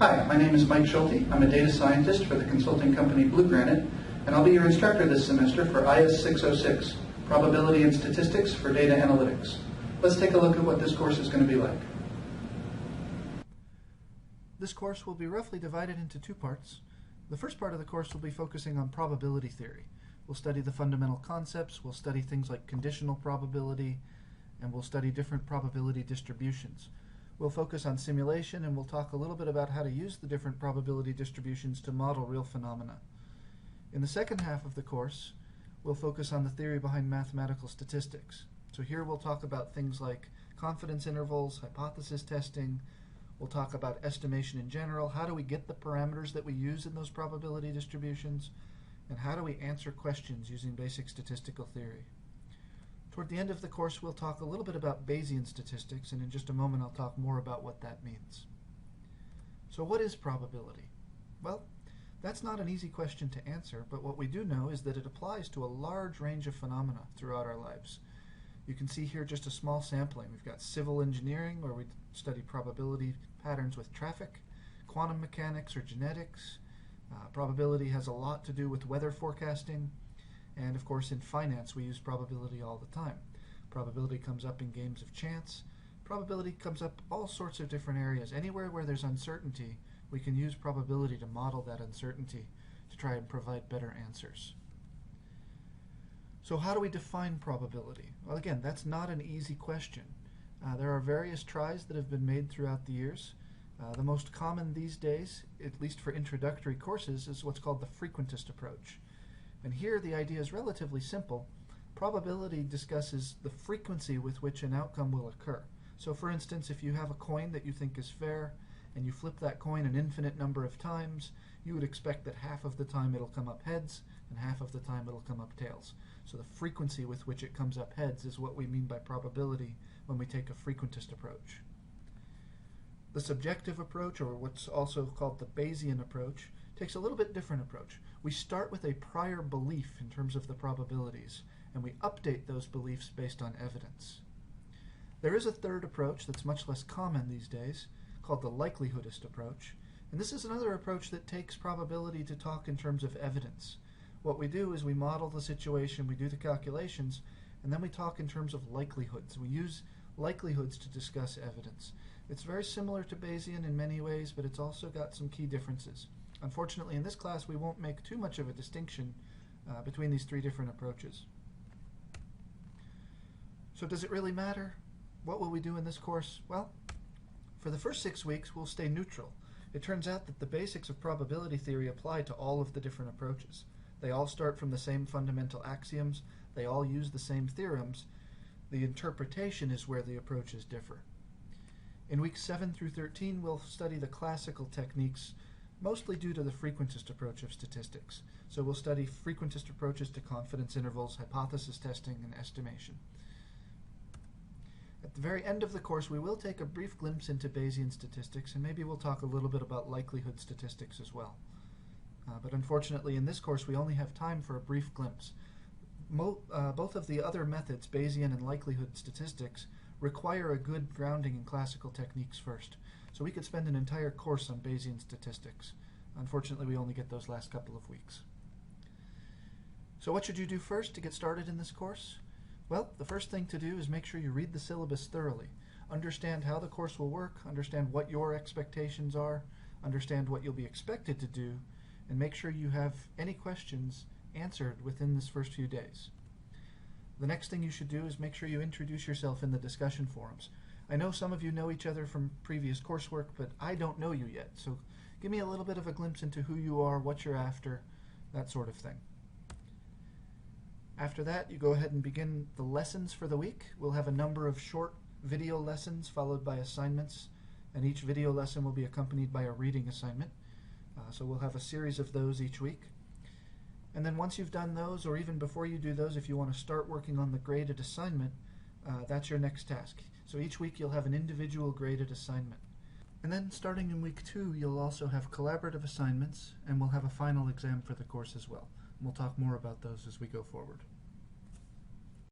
Hi, my name is Mike Schulte. I'm a data scientist for the consulting company Blue Granite, and I'll be your instructor this semester for IS 606, Probability and Statistics for Data Analytics. Let's take a look at what this course is going to be like. This course will be roughly divided into two parts. The first part of the course will be focusing on probability theory. We'll study the fundamental concepts, we'll study things like conditional probability, and we'll study different probability distributions. We'll focus on simulation, and we'll talk a little bit about how to use the different probability distributions to model real phenomena. In the second half of the course, we'll focus on the theory behind mathematical statistics. So here we'll talk about things like confidence intervals, hypothesis testing. We'll talk about estimation in general. How do we get the parameters that we use in those probability distributions? And how do we answer questions using basic statistical theory? Toward the end of the course, we'll talk a little bit about Bayesian statistics, and in just a moment I'll talk more about what that means. So what is probability? Well, that's not an easy question to answer, but what we do know is that it applies to a large range of phenomena throughout our lives. You can see here just a small sampling. We've got civil engineering, where we study probability patterns with traffic, quantum mechanics or genetics. Probability has a lot to do with weather forecasting. And of course in finance we use probability all the time. Probability comes up in games of chance. Probability comes up all sorts of different areas. Anywhere where there's uncertainty, we can use probability to model that uncertainty to try and provide better answers. So how do we define probability? Well, again, that's not an easy question. There are various tries that have been made throughout the years. The most common these days, at least for introductory courses, is what's called the frequentist approach. And here the idea is relatively simple. Probability discusses the frequency with which an outcome will occur. So for instance, if you have a coin that you think is fair, and you flip that coin an infinite number of times, you would expect that half of the time it'll come up heads, and half of the time it'll come up tails. So the frequency with which it comes up heads is what we mean by probability when we take a frequentist approach. The subjective approach, or what's also called the Bayesian approach, takes a little bit different approach. We start with a prior belief in terms of the probabilities, and we update those beliefs based on evidence. There is a third approach that's much less common these days, called the likelihoodist approach, and this is another approach that takes probability to talk in terms of evidence. What we do is we model the situation, we do the calculations, and then we talk in terms of likelihoods. We use likelihoods to discuss evidence. It's very similar to Bayesian in many ways, but it's also got some key differences. Unfortunately, in this class, we won't make too much of a distinction between these three different approaches. So does it really matter? What will we do in this course? Well, for the first 6 weeks, we'll stay neutral. It turns out that the basics of probability theory apply to all of the different approaches. They all start from the same fundamental axioms. They all use the same theorems. The interpretation is where the approaches differ. In weeks 7 through 13, we'll study the classical techniques, mostly due to the frequentist approach of statistics. So we'll study frequentist approaches to confidence intervals, hypothesis testing, and estimation. At the very end of the course, we will take a brief glimpse into Bayesian statistics, and maybe we'll talk a little bit about likelihood statistics as well. But unfortunately, in this course, we only have time for a brief glimpse. Both of the other methods, Bayesian and likelihood statistics, require a good grounding in classical techniques first. So we could spend an entire course on Bayesian statistics. Unfortunately, we only get those last couple of weeks. So what should you do first to get started in this course? Well, the first thing to do is make sure you read the syllabus thoroughly. Understand how the course will work, understand what your expectations are, understand what you'll be expected to do, and make sure you have any questions answered within this first few days. The next thing you should do is make sure you introduce yourself in the discussion forums. I know some of you know each other from previous coursework, but I don't know you yet, so give me a little bit of a glimpse into who you are, what you're after, that sort of thing. After that, you go ahead and begin the lessons for the week. We'll have a number of short video lessons followed by assignments, and each video lesson will be accompanied by a reading assignment. So we'll have a series of those each week. And then once you've done those, or even before you do those, if you want to start working on the graded assignment, that's your next task. So each week you'll have an individual graded assignment. And then starting in week 2, you'll also have collaborative assignments, and we'll have a final exam for the course as well. And we'll talk more about those as we go forward.